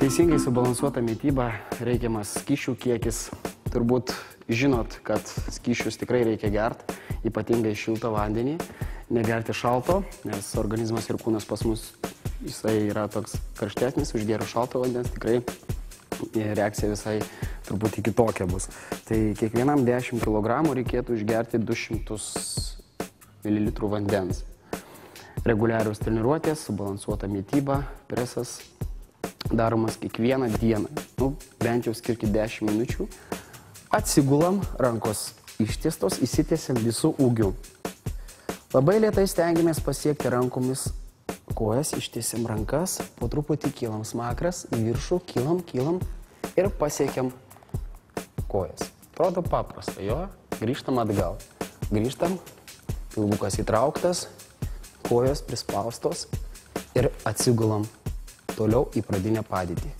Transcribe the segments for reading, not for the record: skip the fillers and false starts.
Teisingai subalansuota mityba, reikiamas skysčių kiekis. Turbūt žinot, kad skysčius tikrai reikia gerti, ypatingai šiltą vandenį. Negerti šalto, nes organizmas ir kūnas pas mus jisai yra toks karštesnis, užgėrus šalto vandens tikrai reakcija visai truputį kitokia bus. Tai kiekvienam 10 kg reikėtų išgerti 200 ml vandens. Reguliarios treniruotės, subalansuota mityba, presas daromas kiekvieną dieną. Bent jau skirkit 10 minučių. Atsigulam, rankos ištiestos, įsitiesiam visų ūgių. Labai lėtai stengiamės pasiekti rankomis kojas, ištiesiam rankas, po truputį kylam smakras, į viršų, kylam ir pasiekiam kojas. Atrodo paprasta, jo, grįžtam atgal. Grįžtam, pilvukas įtrauktas, kojos prispaustos ir atsigulam toliau į pradinę padėtį.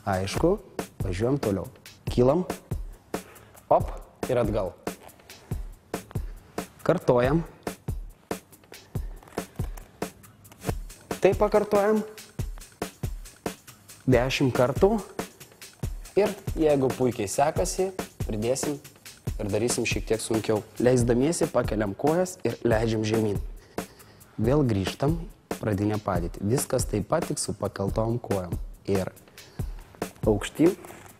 Aišku, važiuojam toliau. Kylam, op ir atgal. Kartojam. Taip pakartojam 10 kartų ir jeigu puikiai sekasi, pridėsim ir darysim šiek tiek sunkiau. Leisdamiesi pakeliam kojas ir leidžiam žemyn. Vėl grįžtam pradinę padėtį. Viskas taip pat tik su pakeltom kojom. Ir aukštyn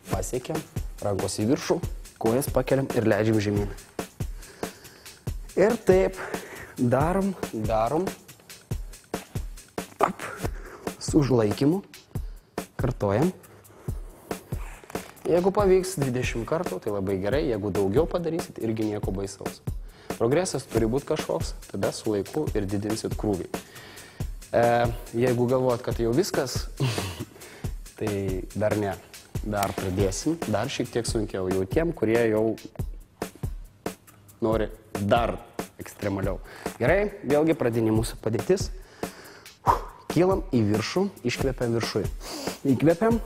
pasiekiam, rankos į viršų, kojas pakeliam ir leidžiam žemyn. Ir taip darom, su užlaikymu, kartojam. Jeigu pavyks 20 kartų, tai labai gerai, jeigu daugiau padarysit, irgi nieko baisaus. Progresas turi būti kažkoks, tada su laiku ir didinsit krūvį. Jeigu galvojat, kad jau viskas, tai dar ne. Dar pradėsim, dar šiek tiek sunkiau. Jau tiem, kurie jau nori dar ekstremaliau. Gerai, vėlgi pradinė mūsų padėtis. Kylam į viršų, iškvepiam viršui. Įkvepiam,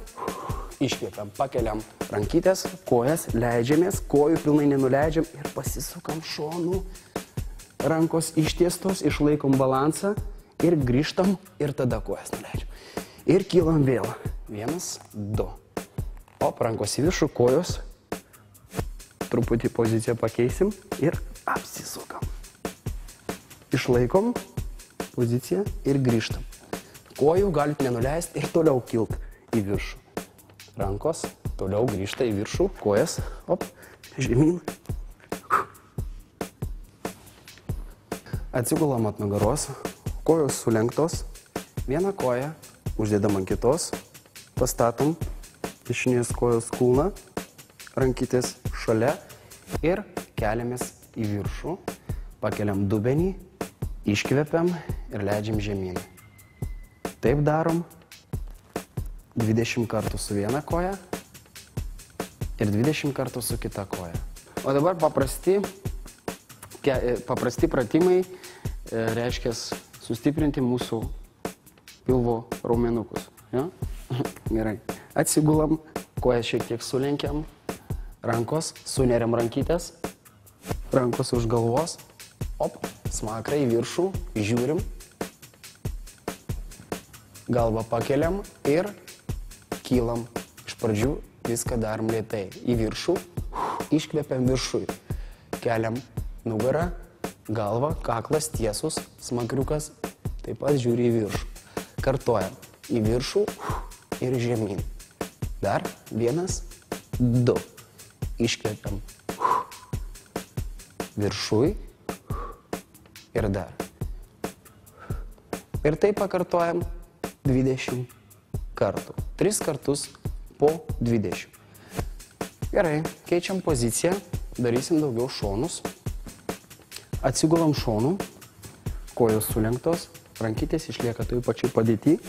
iškvepiam, pakeliam rankytės, kojas, leidžiamės, kojų pilnai nenuleidžiam ir pasisukam šonų. Rankos ištiestos, išlaikom balansą ir grįžtam ir tada kojas nuleidžiam. Ir kylam vėl. 1, 2. Op, rankos į viršų, kojos. Truputį poziciją pakeisim ir apsisukam. Išlaikom poziciją ir grįžtam. Kojų galit nenuleisti ir toliau kilt į viršų. Rankos toliau grįžta į viršų, kojas, op, žemyn. Atsigulam ant nugaros, kojos sulenktos, vieną koją uždedam ant kitos, pastatom dešinės kojos kulną, rankytės šalia ir keliamės į viršų, pakeliam dubenį, iškvepiam ir leidžiam žemyn. Taip darom 20 kartų su viena koja ir 20 kartų su kita koja. O dabar paprasti pratimai reiškia sustiprinti mūsų pilvo raumenukus. Ja? Gerai. Atsigulam, kojas šiek tiek sulenkiam, rankos, suneriam rankytės, rankos už galvos, op, smakrą į viršų, žiūrim, galvą pakeliam ir kylam. Iš pradžių viską darom lėtai. Į viršų, iškvepiam viršui, keliam nugarą, galvą, kaklas tiesus, smakriukas, taip pat žiūri į viršų. Kartojam į viršų ir žemyn. Dar 1, 2. Iškvepiam viršui ir dar. Ir taip pakartojam 20 kartų. 3 kartus po 20. Gerai, keičiam poziciją, darysim daugiau šonus. Atsigulam šonų, kojos sulenktos, rankytės išlieka toj pačioj padėty.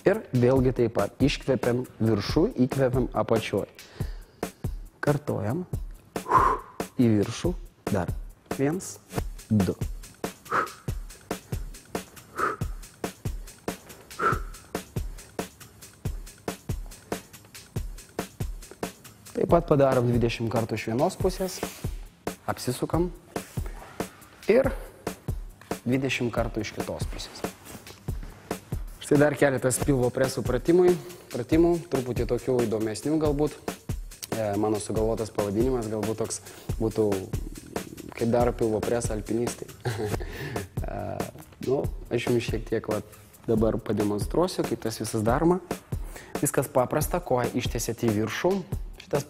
Ir vėlgi taip pat iškvepiam viršų, įkvepiam apačioj. Kartojam į viršų, dar 1, 2. Taip pat padarom 20 kartų iš vienos pusės, apsisukam ir 20 kartų iš kitos pusės. Tai dar keletas pilvo presų pratimų, truputį tokių įdomesnių galbūt. Mano sugalvotas pavadinimas galbūt toks būtų, kaip daro pilvo presą alpinistai. Aš jums šiek tiek dabar pademonstruosiu, kaip tas visas daroma. Viskas paprasta, koją ištiesiate į viršų. Šitas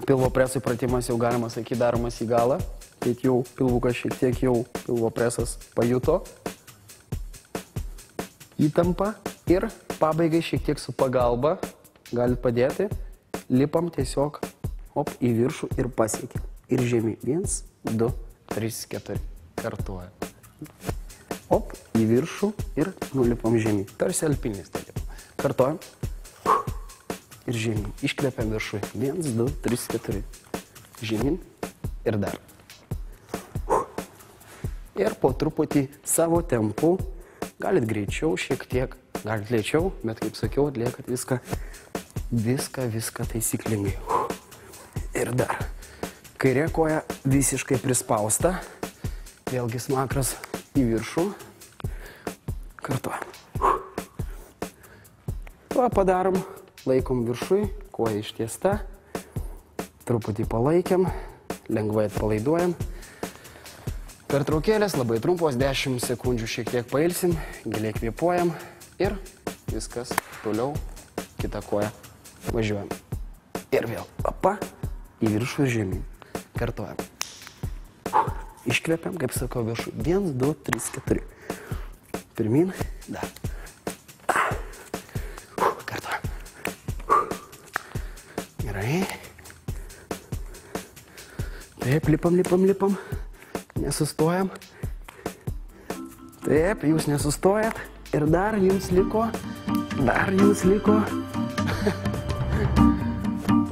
pilvo presų pratimas jau galima sakyti daromas į galą. Tai jau pilvukas šiek tiek jau pilvo presas pajuto įtampą ir pabaigai šiek tiek su pagalba galit padėti. Lipam tiesiog į viršų ir pasiekim. Ir žemyn. 1, 2, 3, 4. Kartuojam. Į viršų ir nulipam žemyn. Tarsi alpinistai. Kartuojam. Ir žemyn. Iškvepiam viršui. 1, 2, 3, 4. Žemyn ir dar. Ir po truputį savo tempu, galit greičiau šiek tiek, galit lėčiau, bet kaip sakiau, atliekat viską taisyklingai. Ir dar. Kairė koja visiškai prispausta. Vėlgi smakras į viršų. Kartuojam. Tuo padarom. Laikom viršui, koja ištiesta. Truputį palaikiam. Lengvai atpalaiduojam. Pertraukėlės labai trumpos, 10 sekundžių šiek tiek pailsim, giliai kvėpuojam ir viskas toliau, kitą koją važiuojam. Ir vėl, į viršų ir žemyn. Kartuojam. Iškvepiam, kaip sakau, viršų. 1, 2, 3, 4. Pirmin, dar. Kartuojam. Gerai. Taip, lipam. Nesustojam. Taip, jūs nesustojat. Ir dar jums liko.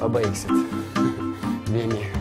Pabaigsit. Vieni.